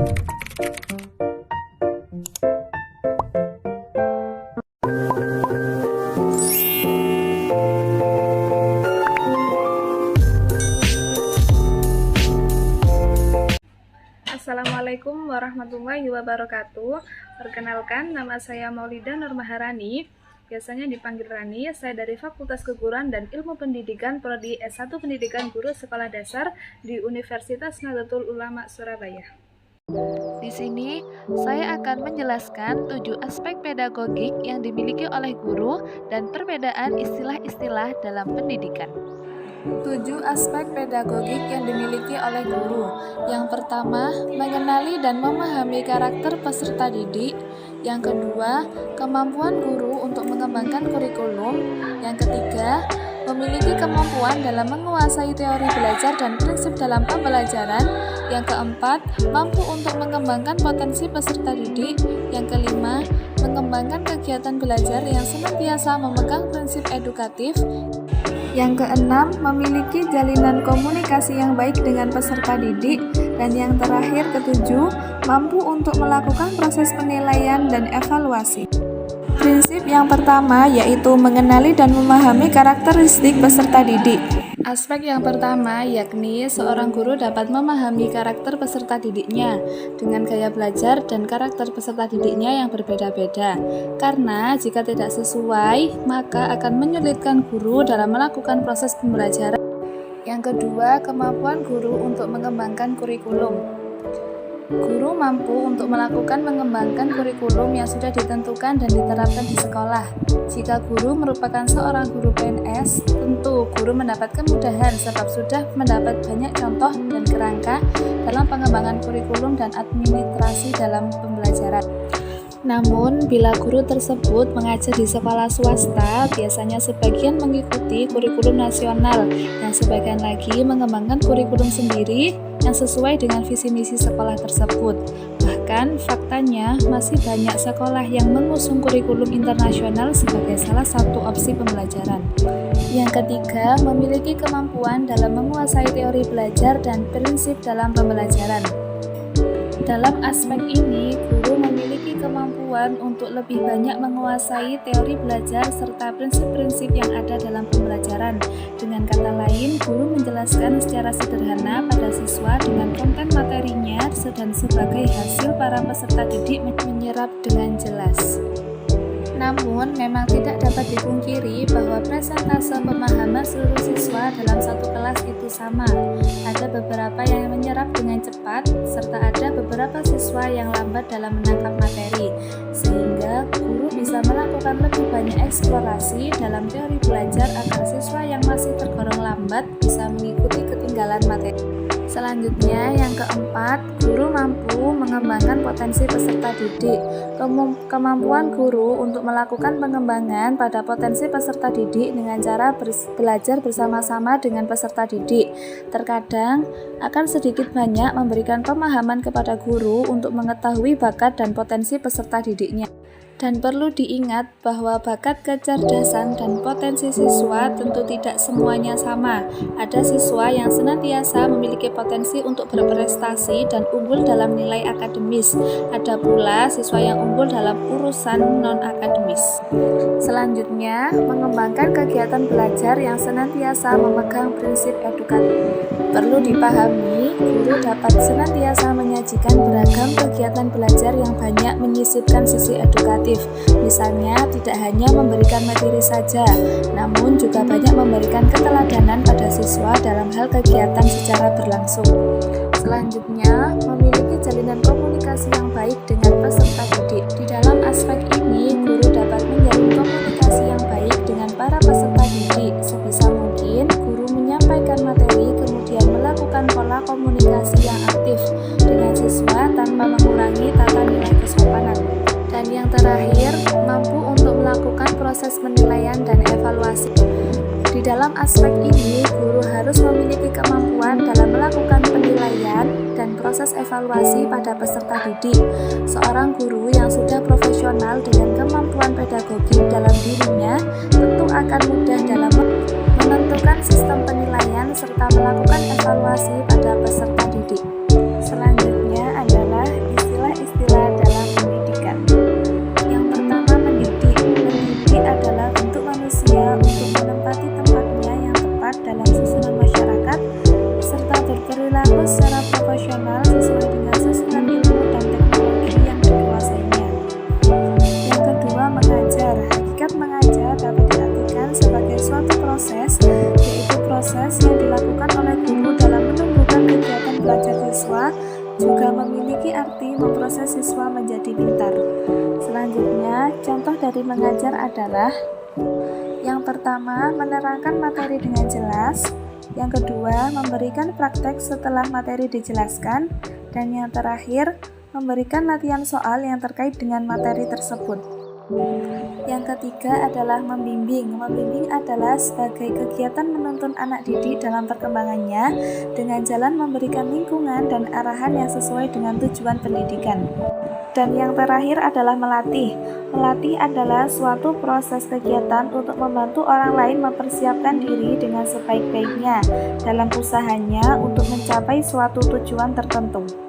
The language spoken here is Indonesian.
Assalamualaikum warahmatullahi wabarakatuh. Perkenalkan, nama saya Maulida Nur Maharani. Biasanya dipanggil Rani. Saya dari Fakultas Keguruan dan Ilmu Pendidikan Prodi S1 Pendidikan Guru Sekolah Dasar di Universitas Nahdlatul Ulama Surabaya. Di sini, saya akan menjelaskan 7 aspek pedagogik yang dimiliki oleh guru dan perbedaan istilah-istilah dalam pendidikan. 7 aspek pedagogik yang dimiliki oleh guru. Yang pertama, mengenali dan memahami karakter peserta didik. Yang kedua, kemampuan guru untuk mengembangkan kurikulum. Yang ketiga, memiliki kemampuan dalam menguasai teori belajar dan prinsip dalam pembelajaran. Yang keempat, mampu untuk mengembangkan potensi peserta didik. Yang kelima, mengembangkan kegiatan belajar yang senantiasa memegang prinsip edukatif. Yang keenam, memiliki jalinan komunikasi yang baik dengan peserta didik. Dan yang terakhir, ketujuh, mampu untuk melakukan proses penilaian dan evaluasi. Prinsip yang pertama yaitu mengenali dan memahami karakteristik peserta didik. Aspek yang pertama yakni seorang guru dapat memahami karakter peserta didiknya dengan gaya belajar dan karakter peserta didiknya yang berbeda-beda. Karena jika tidak sesuai, maka akan menyulitkan guru dalam melakukan proses pembelajaran. Yang kedua, kemampuan guru untuk mengembangkan kurikulum. Guru mampu untuk mengembangkan kurikulum yang sudah ditentukan dan diterapkan di sekolah. Jika guru merupakan seorang guru PNS, tentu guru mendapat kemudahan sebab sudah mendapat banyak contoh dan kerangka dalam pengembangan kurikulum dan administrasi dalam pembelajaran. Namun, bila guru tersebut mengajar di sekolah swasta, biasanya sebagian mengikuti kurikulum nasional, yang sebagian lagi mengembangkan kurikulum sendiri yang sesuai dengan visi misi sekolah tersebut. Bahkan, faktanya masih banyak sekolah yang mengusung kurikulum internasional sebagai salah satu opsi pembelajaran. Yang ketiga, memiliki kemampuan dalam menguasai teori belajar dan prinsip dalam pembelajaran. Dalam aspek ini, guru memiliki kemampuan untuk lebih banyak menguasai teori belajar serta prinsip-prinsip yang ada dalam pembelajaran. Dengan kata lain, guru menjelaskan secara sederhana pada siswa dengan konten materinya dan sebagai hasil para peserta didik menyerap dengan jelas. Namun, memang tidak dapat dipungkiri bahwa persentase pemahaman seluruh siswa dalam satu kelas itu sama. Ada beberapa yang menyerap dengan cepat, serta ada beberapa siswa yang lambat dalam menangkap materi, sehingga guru bisa melakukan lebih banyak eksplorasi dalam teori belajar agar siswa yang masih tergolong lambat bisa mengikuti ketinggalan materi. Selanjutnya, yang keempat, guru mampu mengembangkan potensi peserta didik. Kemampuan guru untuk melakukan pengembangan pada potensi peserta didik dengan cara belajar bersama-sama dengan peserta didik. Terkadang akan sedikit banyak memberikan pemahaman kepada guru untuk mengetahui bakat dan potensi peserta didiknya. Dan perlu diingat bahwa bakat, kecerdasan, dan potensi siswa tentu tidak semuanya sama. Ada siswa yang senantiasa memiliki potensi untuk berprestasi dan unggul dalam nilai akademis. Ada pula siswa yang unggul dalam urusan non-akademis. Selanjutnya, mengembangkan kegiatan belajar yang senantiasa memegang prinsip edukatif. Perlu dipahami, guru dapat senantiasa menyajikan beragam kegiatan belajar yang banyak menyisipkan sisi edukatif. Misalnya, tidak hanya memberikan materi saja, namun juga banyak memberikan keteladanan pada siswa dalam hal kegiatan secara berlangsung. Selanjutnya, memiliki jalinan komunikasi yang baik dengan peserta didik. Di dalam aspek ini, guru dapat menjalin komunikasi yang baik dengan para peserta didik. Sebisa mungkin, guru menyampaikan materi kemudian melakukan pola komunikasi yang aktif dengan siswa tanpa mengurangi tata nilai kesopanan. Dan yang terakhir, mampu untuk melakukan proses penilaian dan evaluasi. Di dalam aspek ini, guru harus memiliki kemampuan dalam melakukan penilaian dan proses evaluasi pada peserta didik. Seorang guru yang sudah profesional dengan kemampuan pedagogik dalam dirinya tentu akan mudah dalam menentukan sistem penilaian serta melakukan evaluasi pada peserta didik. Selanjutnya adalah dalam susunan masyarakat, serta berperilaku secara proporsional sesuai dengan susunan ilmu dan teknologi yang dikuasainya. Yang kedua, mengajar. Hakikat mengajar dapat diartikan sebagai suatu proses, yaitu proses yang dilakukan oleh guru dalam menumbuhkan kegiatan belajar siswa, juga memiliki arti memproses siswa menjadi pintar. Selanjutnya, contoh dari mengajar adalah: yang pertama, menerangkan materi dengan jelas; yang kedua, memberikan praktek setelah materi dijelaskan; dan yang terakhir, memberikan latihan soal yang terkait dengan materi tersebut. Yang ketiga adalah membimbing. Membimbing adalah sebagai kegiatan menuntun anak didik dalam perkembangannya dengan jalan memberikan lingkungan dan arahan yang sesuai dengan tujuan pendidikan. Dan yang terakhir adalah melatih. Melatih adalah suatu proses kegiatan untuk membantu orang lain mempersiapkan diri dengan sebaik-baiknya dalam usahanya untuk mencapai suatu tujuan tertentu.